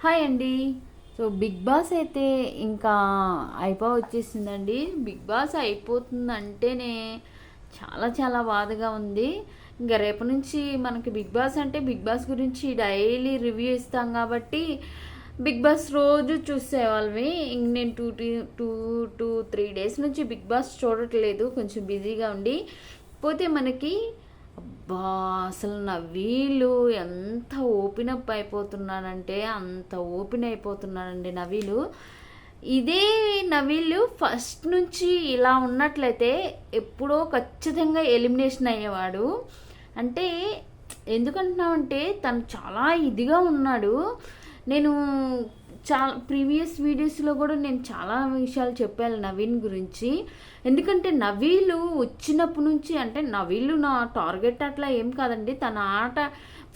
Hi అండి. So big boss అయితే ఇంకా వచ్చేసిందండి. బిగ్ బాస్ అయిపోతుందంటేనే చాలా చాలా బాధగా ఉంది. ఇంకా రేపు నుంచి మనకి బిగ్ బాస్ అంటే బిగ్ బాస్ గురించి డైలీ రివ్యూ ఇస్తాం కాబట్టి బిగ్ బాస్ రోజు చూసేవాళ్ళవి. నేను టూ త్రీ డేస్ నుంచి బిగ్ బాస్ చూడట్లేదు, కొంచెం బిజీగా ఉండి. పోతే మనకి అబ్బా, అసలు నవీలు ఎంత ఓపెన్ అప్ అయిపోతున్నాడంటే అంత ఓపెన్ అయిపోతున్నాడండి నవీలు. ఇదే నవీలు ఫస్ట్ నుంచి ఇలా ఉన్నట్లయితే ఎప్పుడో ఖచ్చితంగా ఎలిమినేషన్ అయ్యేవాడు. అంటే ఎందుకంటున్నామంటే తను చాలా ఇదిగా ఉన్నాడు. నేను చాలా ప్రీవియస్ వీడియోస్లో కూడా నేను చాలా విషయాలు చెప్పాను నవీన్ గురించి. ఎందుకంటే నవీలు వచ్చినప్పటి నుంచి, అంటే నవీలు నా టార్గెట్ అట్లా ఏం కాదండి. తన ఆట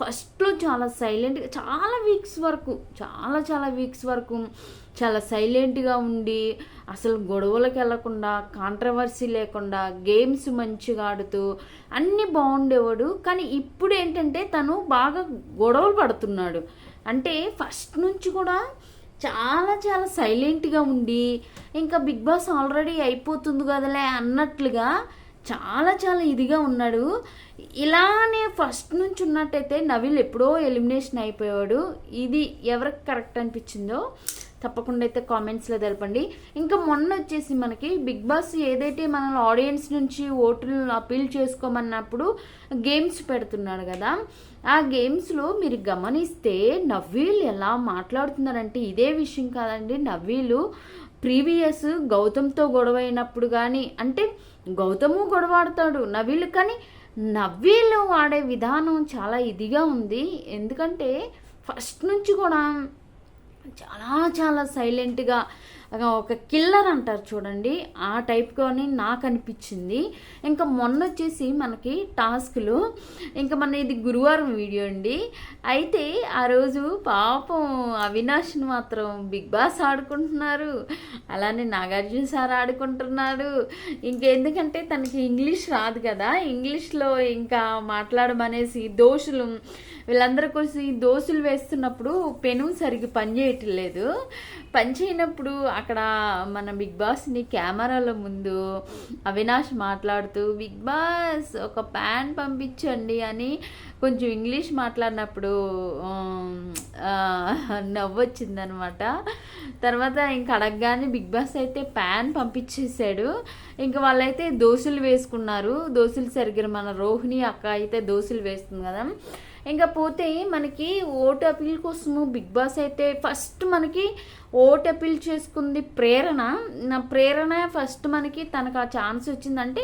ఫస్ట్లో చాలా సైలెంట్గా, చాలా వీక్స్ వరకు చాలా సైలెంట్గా ఉండి అసలు గొడవలకు వెళ్లకుండా, కాంట్రవర్సీ లేకుండా, గేమ్స్ మంచిగా ఆడుతూ అన్నీ బాగుండేవాడు. కానీ ఇప్పుడు ఏంటంటే తను బాగా గొడవలు పడుతున్నాడు. అంటే ఫస్ట్ నుంచి కూడా చాలా చాలా సైలెంట్గా ఉండి ఇంకా బిగ్ బాస్ ఆల్రెడీ అయిపోతుంది కదలే అన్నట్లుగా చాలా చాలా ఇదిగా ఉన్నాడు. ఇలానే ఫస్ట్ నుంచి ఉన్నట్టయితే నవీల్ ఎప్పుడో ఎలిమినేషన్ అయిపోయాడు. ఇది ఎవరికి కరెక్ట్ అనిపించిందో తప్పకుండా అయితే కామెంట్స్లో తెలపండి. ఇంకా మొన్న వచ్చేసి మనకి బిగ్ బాస్ ఏదైతే మన ఆడియన్స్ నుంచి ఓట్లు అపీల్ చేసుకోమన్నప్పుడు గేమ్స్ పెడుతున్నాడు కదా, ఆ గేమ్స్లో మీరు గమనిస్తే నవీల్ ఎలా మాట్లాడుతున్నారంటే ఇదే విషయం కాదండి. నవీలు ప్రీవియస్ గౌతమ్తో గొడవ అయినప్పుడు కానీ, అంటే గౌతము గొడవ ఆడతాడు నవీలు, కానీ నవీలు ఆడే విధానం చాలా ఇదిగా ఉంది. ఎందుకంటే ఫస్ట్ నుంచి కూడా చాలా చాలా సైలెంట్గా ఒక కిల్లర్ అంటారు చూడండి, ఆ టైప్గానే నాకు అనిపించింది. ఇంకా మొన్న వచ్చేసి మనకి టాస్క్లు, ఇంకా మన ఇది గురువారం వీడియో అండి. అయితే ఆ రోజు పాపం అవినాష్ని మాత్రం బిగ్ బాస్ ఆడుకుంటున్నారు, అలానే నాగార్జున సార్ ఆడుకుంటున్నాడు. ఇంకెందుకంటే తనకి ఇంగ్లీష్ రాదు కదా, ఇంగ్లీష్లో ఇంకా మాట్లాడమనేసి దోషులు వీళ్ళందరూ కలిసి దోశలు వేస్తున్నప్పుడు పెను సరిగ్గా పనిచేయట్లేదు. పనిచేయనప్పుడు అక్కడ మన బిగ్ బాస్ని కెమెరాల ముందు అవినాష్ మాట్లాడుతూ బిగ్ బాస్ ఒక ప్యాన్ పంపించండి అని కొంచెం ఇంగ్లీష్ మాట్లాడినప్పుడు నవ్వొచ్చిందనమాట. తర్వాత ఇంకా అడగగానే బిగ్ బాస్ అయితే ప్యాన్ పంపించేశాడు. ఇంకా వాళ్ళైతే దోశలు వేసుకున్నారు. దోశలు సరిగ్గా మన రోహిణి అక్క అయితే దోశలు వేస్తుంది కదా. ఇంకా పోతే మనకి ఓటు అపీల్ కోసము బిగ్ బాస్ అయితే ఫస్ట్ మనకి ఓటు అపీల్ చేసుకుంది ప్రేరణ ఫస్ట్ మనకి తనకు ఆ ఛాన్స్ వచ్చిందంటే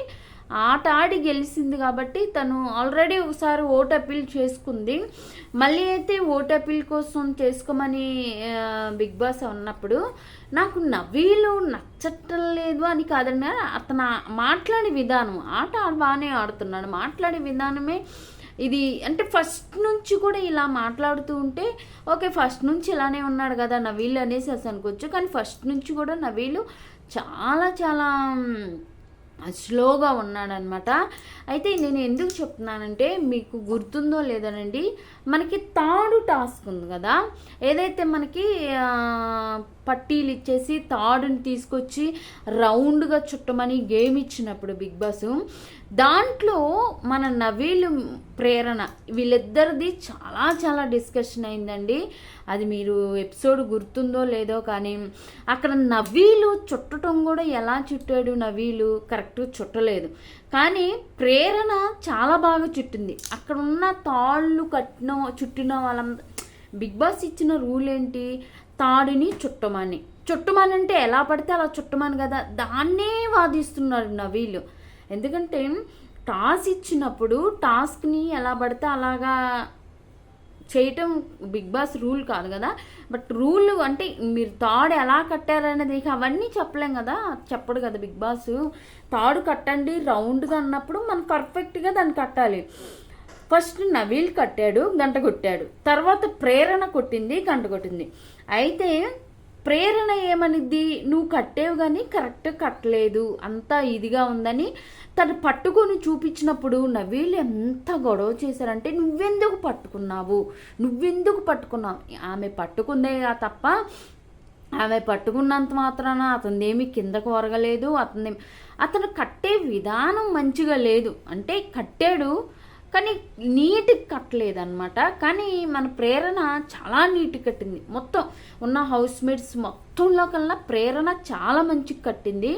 ఆట ఆడి గెలిచింది కాబట్టి తను ఆల్రెడీ ఒకసారి ఓటు అపీల్ చేసుకుంది. మళ్ళీ అయితే ఓటు అపీల్ కోసం చేసుకోమని బిగ్ బాస్ ఉన్నప్పుడు నాకు నవీలు నచ్చటం లేదు అని కాదండి, అతను మాట్లాడే విధానం, ఆట బాగానే ఆడుతున్నాడు, మాట్లాడే విధానమే ఇది. అంటే ఫస్ట్ నుంచి కూడా ఇలా మాట్లాడుతూ ఉంటే ఓకే, ఫస్ట్ నుంచి ఇలానే ఉన్నాడు కదా నవీల్ అనేసి అసలు అనుకోవచ్చు. కానీ ఫస్ట్ నుంచి కూడా నవీలు చాలా చాలా స్లోగా ఉన్నాడనమాట. అయితే నేను ఎందుకు చెప్తున్నానంటే మీకు గుర్తుందో లేదనండి, మనకి థర్డ్ టాస్క్ ఉంది కదా, ఏదైతే మనకి పట్టీలు ఇచ్చేసి తాడుని తీసుకొచ్చి రౌండ్గా చుట్టమని గేమ్ ఇచ్చినప్పుడు బిగ్ బాస్, దాంట్లో మన నవీలు ప్రేరణ వీళ్ళిద్దరిది చాలా చాలా డిస్కషన్ అయిందండి. అది మీరు ఎపిసోడ్ గుర్తుందో లేదో కానీ అక్కడ నవీలు చుట్టడం కూడా ఎలా చుట్టాడు, నవీలు కరెక్ట్గా చుట్టలేదు, కానీ ప్రేరణ చాలా బాగా చుట్టింది. అక్కడ ఉన్న తాళ్ళు చుట్టిన వాళ్ళంతా బిగ్ బాస్ ఇచ్చిన రూల్ ఏంటి, తాడిని చుట్టమని అంటే ఎలా పడితే అలా చుట్టమని కదా, దాన్నే వాదిస్తున్నారు నవీలు. ఎందుకంటే టాస్ ఇచ్చినప్పుడు టాస్క్ని ఎలా పడితే అలాగా చేయటం బిగ్ బాస్ రూల్ కాదు కదా. బట్ రూల్ అంటే మీరు తాడు ఎలా కట్టారనేది అవన్నీ చెప్పలేం కదా, చెప్పడు కదా బిగ్ బాస్. తాడు కట్టండి రౌండ్గా అన్నప్పుడు మనం పర్ఫెక్ట్గా దాన్ని కట్టాలి. ఫస్ట్ నవీల్ కట్టాడు, గంట కొట్టాడు, తర్వాత ప్రేరణ కొట్టింది, గంట కొట్టింది. అయితే ప్రేరణ ఏమనిద్ది, నువ్వు కట్టేవు కానీ కరెక్ట్ కట్టలేదు, అంతా ఇదిగా ఉందని తను పట్టుకొని చూపించినప్పుడు నవీల్ ఎంత గొడవ చేశారంటే, నువ్వెందుకు పట్టుకున్నావు, ఆమె పట్టుకుందే తప్ప ఆమె పట్టుకున్నంత మాత్రాన అతనిదేమి కిందకు ఒరగలేదు, అతను కట్టే విధానం మంచిగా లేదు. అంటే కట్టాడు కానీ నీట్గా కట్టలేదు అనమాట. కానీ మన ప్రేరణ చాలా నీట్గా కట్టింది. మొత్తం ఉన్న హౌస్ మేట్స్ మొత్తంలో కన్నా ప్రేరణ చాలా మంచిగా కట్టింది.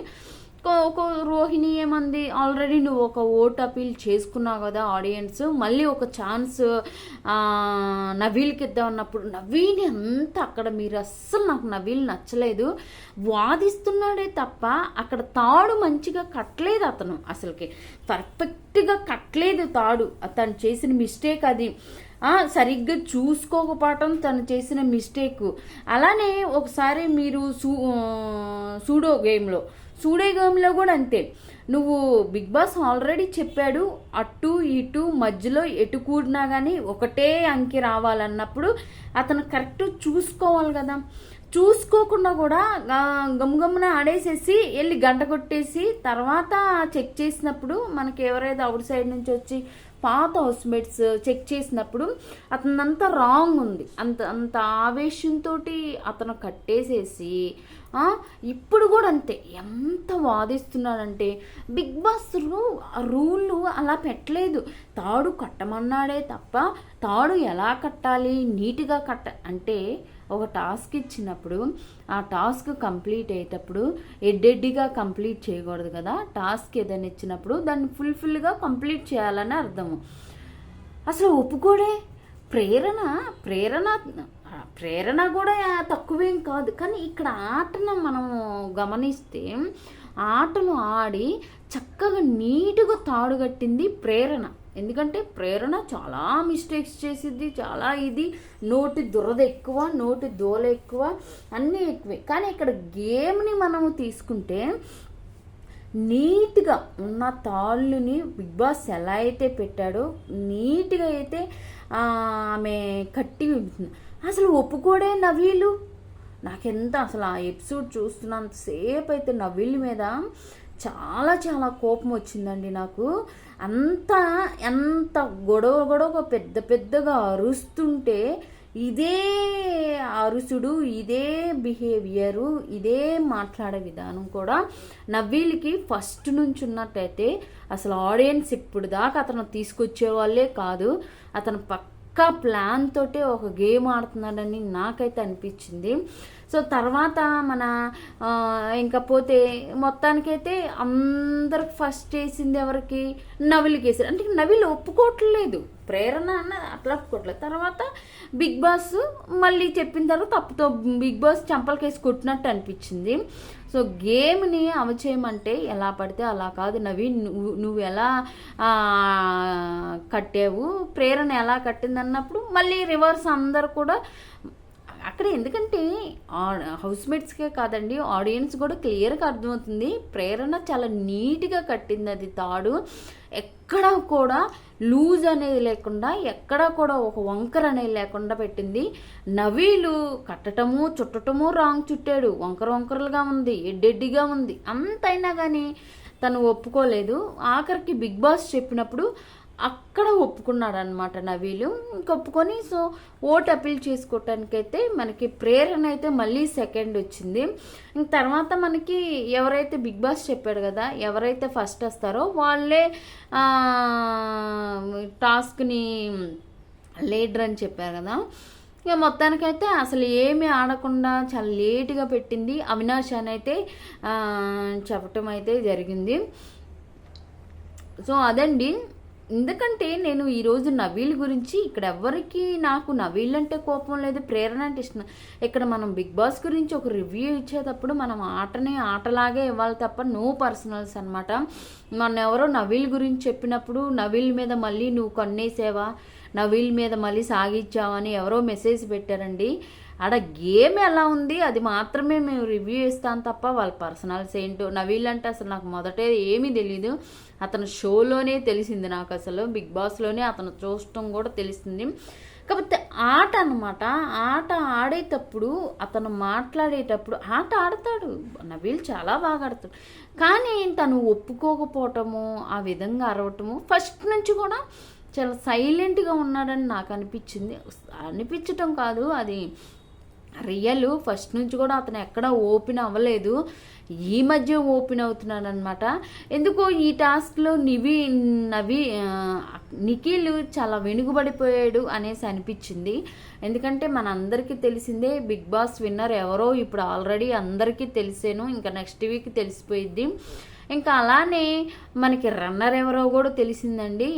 ఒక రోహిణి ఏమంది, ఆల్రెడీ నువ్వు ఒక ఓట్ అపీల్ చేసుకున్నావు కదా ఆడియన్స్, మళ్ళీ ఒక ఛాన్స్ నవీల్కి ఇద్దామన్నప్పుడు నవీల్ అంత అక్కడ మీరు అస్సలు నాకు నవీల్ నచ్చలేదు, వాదిస్తున్నాడే తప్ప అక్కడ తాడు మంచిగా కట్టలేదు. అతను అసలుకి పర్ఫెక్ట్గా కట్టలేదు తాడు. అతను చేసిన మిస్టేక్ అది. సరిగ్గా చూసుకోకపోవటం తను చేసిన మిస్టేక్. అలానే ఒకసారి మీరు సూడో గేమ్లో కూడా అంతే. నువ్వు బిగ్ బాస్ ఆల్రెడీ చెప్పాడు, అటు ఇటు మధ్యలో ఎటు కూడినా కానీ ఒకటే అంకి రావాలన్నప్పుడు అతను కరెక్ట్ చూసుకోవాలి కదా. చూసుకోకుండా కూడా గమ్మున ఆడేసేసి వెళ్ళి గంట కొట్టేసి తర్వాత చెక్ చేసినప్పుడు మనకి ఎవరైతే అవుట్ సైడ్ నుంచి వచ్చి పాత హౌస్మేట్స్ చెక్ చేసినప్పుడు అతనంతా రాంగ్ ఉంది. అంత ఆవేశంతో అతను కట్టేసేసి ఇప్పుడు కూడా అంతే ఎంత వాదిస్తున్నాడంటే, బిగ్ బాస్ రూల్ అలా పెట్టలేదు. తాడు కట్టమన్నాడే తప్ప తాడు ఎలా కట్టాలి, నీట్గా అంటే ఒక టాస్క్ ఇచ్చినప్పుడు ఆ టాస్క్ కంప్లీట్ అయ్యేటప్పుడు ఎడ్డెడ్డిగా కంప్లీట్ చేయకూడదు కదా. టాస్క్ ఏదైనా ఇచ్చినప్పుడు దాన్ని ఫుల్ఫిల్గా కంప్లీట్ చేయాలని అర్థము. అసలు ఒప్పుకోడే. ప్రేరణ కూడా తక్కువేం కాదు. కానీ ఇక్కడ ఆటను మనం గమనిస్తే ఆటలు ఆడి చక్కగా నీట్గా తాడు కట్టింది ప్రేరణ. ఎందుకంటే ప్రేరణ చాలా మిస్టేక్స్ చేసిద్ది, చాలా నోటి దురద ఎక్కువ, నోటి దోల ఎక్కువ, అన్నీ ఎక్కువే. కానీ ఇక్కడ గేమ్ని మనము తీసుకుంటే నీట్గా ఉన్న తాళ్ళుని బిగ్ బాస్ ఎలా అయితే పెట్టాడో నీట్గా అయితే ఆమె కట్టి అసలు ఒప్పుకోడే నవీలు. నాకెంత అసలు ఆ ఎపిసోడ్ చూస్తున్నంతసేపు అయితే నవీల్ మీద చాలా చాలా కోపం వచ్చిందండి నాకు. ఎంత గొడవ పెద్దగా అరుస్తుంటే ఇదే అరుసుడు, ఇదే బిహేవియరు, ఇదే మాట్లాడే విధానం కూడా నవీల్కి ఫస్ట్ నుంచి ఉన్నట్టయితే అసలు ఆడియన్స్ ఇప్పుడు దాకా అతను తీసుకొచ్చే వాళ్ళే కాదు. అతను పక్కా ప్లాన్ తోటే ఒక గేమ్ ఆడుతున్నాడని నాకైతే అనిపించింది. సో తర్వాత మన ఇంకా పోతే మొత్తానికైతే అందరికి ఫస్ట్ వేసింది ఎవరికి, నవీల్కి వేసారు. అంటే నవీల్ ఒప్పుకోవట్లేదు, ప్రేరణ అన్న అట్లా ఒప్పుకోవట్లేదు. తర్వాత బిగ్ బాస్ మళ్ళీ చెప్పిన తర్వాత తప్పుతో బిగ్ బాస్ చంపలకేసి కొట్టినట్టు అనిపించింది. సో గేమ్ని అవచేయమంటే ఎలా పడితే అలా కాదు. నవీన్ నువ్వు ఎలా కట్టావు, ప్రేరణ ఎలా కట్టింది అన్నప్పుడు మళ్ళీ రివర్స్ అందరు కూడా అక్కడ. ఎందుకంటే హౌస్మేట్స్కే కాదండి, ఆడియన్స్ కూడా క్లియర్గా అర్థమవుతుంది. ప్రేరణ చాలా నీట్గా కట్టింది అది తాడు. ఎక్కడా కూడా లూజ్ అనేది లేకుండా, ఎక్కడా కూడా ఒక వంకర అనేది లేకుండా పెట్టింది. నవీలు కట్టటము చుట్టటము రాంగ్ చుట్టాడు, వంకరలుగా ఉంది, ఎడ్డెడ్డిగా ఉంది. అంతైనా కానీ తను ఒప్పుకోలేదు. ఆఖరికి బిగ్ బాస్ చెప్పినప్పుడు అక్కడ ఒప్పుకున్నాడు అనమాట నవీలు. ఒప్పుకొని సో ఓట్ అపీల్ చేసుకోవటానికైతే మనకి ప్రేరణ అయితే మళ్ళీ సెకండ్ వచ్చింది. తర్వాత మనకి ఎవరైతే బిగ్ బాస్ చెప్పాడు కదా, ఎవరైతే ఫస్ట్ వస్తారో వాళ్ళే టాస్క్ని లీడర్ అని చెప్పారు కదా. ఇక మొత్తానికైతే అసలు ఏమీ ఆడకుండా చాలా లేటుగా పెట్టింది అవినాష్ అని అయితే చెప్పటం అయితే జరిగింది. సో అదండి. ఎందుకంటే నేను ఈరోజు నవీల్ గురించి ఇక్కడ ఎవరికి నాకు నవీల్ అంటే కోపం లేదు, ప్రేరణ అంటే ఇష్టం. ఇక్కడ మనం బిగ్ బాస్ గురించి ఒక రివ్యూ ఇచ్చేటప్పుడు మనం ఆటని ఆటలాగే ఇవ్వాలి తప్ప నో పర్సనల్స్ అనమాట. మన ఎవరో నవీల్ గురించి చెప్పినప్పుడు నవీల్ మీద మళ్ళీ నువ్వు కన్నేసేవా, నవీల్ మీద మళ్ళీ సాగించావని ఎవరో మెసేజ్ పెట్టారండి. ఆడ గేమ్ ఎలా ఉంది అది మాత్రమే మేము రివ్యూ ఇస్తాను తప్ప వాళ్ళ పర్సనల్స్ ఏంటో. నవీల్ అంటే అసలు నాకు మొదటే ఏమీ తెలీదు, అతను షోలోనే తెలిసింది నాకు. అసలు బిగ్ బాస్లోనే అతను చూడటం కూడా తెలిసింది. కాకపోతే ఆట అనమాట. ఆట ఆడేటప్పుడు అతను మాట్లాడేటప్పుడు ఆట ఆడతాడు, నవీల్ చాలా బాగా ఆడతాడు. కానీ తను ఒప్పుకోకపోవటము, ఆ విధంగా అరవటము, ఫస్ట్ నుంచి కూడా చాలా సైలెంట్గా ఉన్నాడని నాకు అనిపించింది. అనిపించటం కాదు, అది రియల్. ఫస్ట్ నుంచి కూడా అతను ఎక్కడ ఓపెన్ అవ్వలేదు, ఈ మధ్య ఓపెన్ అవుతున్నాడు అనమాట. ఎందుకో ఈ టాస్క్లో నిఖిల్ చాలా వెనుకబడిపోయాడు అనేసి అనిపించింది. ఎందుకంటే మనందరికీ తెలిసిందే బిగ్ బాస్ విన్నర్ ఎవరో ఇప్పుడు ఆల్రెడీ అందరికీ తెలిసేను, ఇంకా నెక్స్ట్ వీక్ తెలిసిపోయిద్ది. ఇంకా అలానే మనకి రన్నర్ ఎవరో కూడా తెలిసిందండి,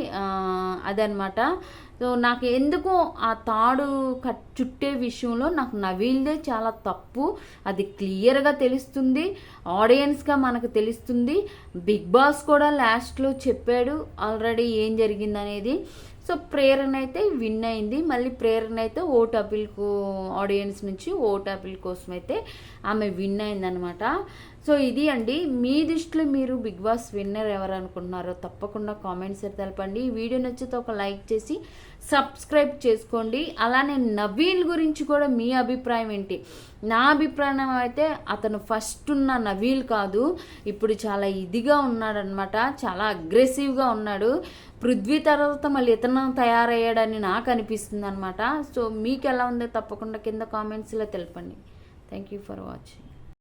అదనమాట. సో నాకు ఎందుకో ఆ తాడు చుట్టే విషయంలో నాకు నవీల్దే చాలా తప్పు, అది క్లియర్గా తెలుస్తుంది, ఆడియన్స్గా మనకు తెలుస్తుంది. బిగ్ బాస్ కూడా లాస్ట్లో చెప్పాడు ఆల్రెడీ ఏం జరిగిందనేది. సో ప్రేరణ అయితే విన్ అయింది. మళ్ళీ ప్రేరణ అయితే ఓట్ అప్పీల్కు, ఆడియన్స్ నుంచి ఓట్ అప్పీల్ కోసం అయితే ఆమె విన్ అయిందనమాట. సో ఇది అండి, మీ దృష్టిలో మీరు బిగ్ బాస్ విన్నర్ ఎవరు అనుకుంటున్నారో తప్పకుండా కామెంట్స్ తెలపండి. ఈ వీడియో నచ్చితే ఒక లైక్ చేసి సబ్స్క్రైబ్ చేసుకోండి. అలానే నవీల్ గురించి కూడా మీ అభిప్రాయం ఏంటి? నా అభిప్రాయం అయితే అతను ఫస్ట్ ఉన్న నవీల్ కాదు, ఇప్పుడు చాలా ఇదిగా ఉన్నాడనమాట, చాలా అగ్రెసివ్గా ఉన్నాడు. పృథ్వీ తర్వాత మళ్ళీ ఇతను తయారయ్యాడని నాకు అనిపిస్తుంది అనమాట. సో మీకు ఎలా ఉందో తప్పకుండా కింద కామెంట్స్లో తెలపండి. Thank you for watching.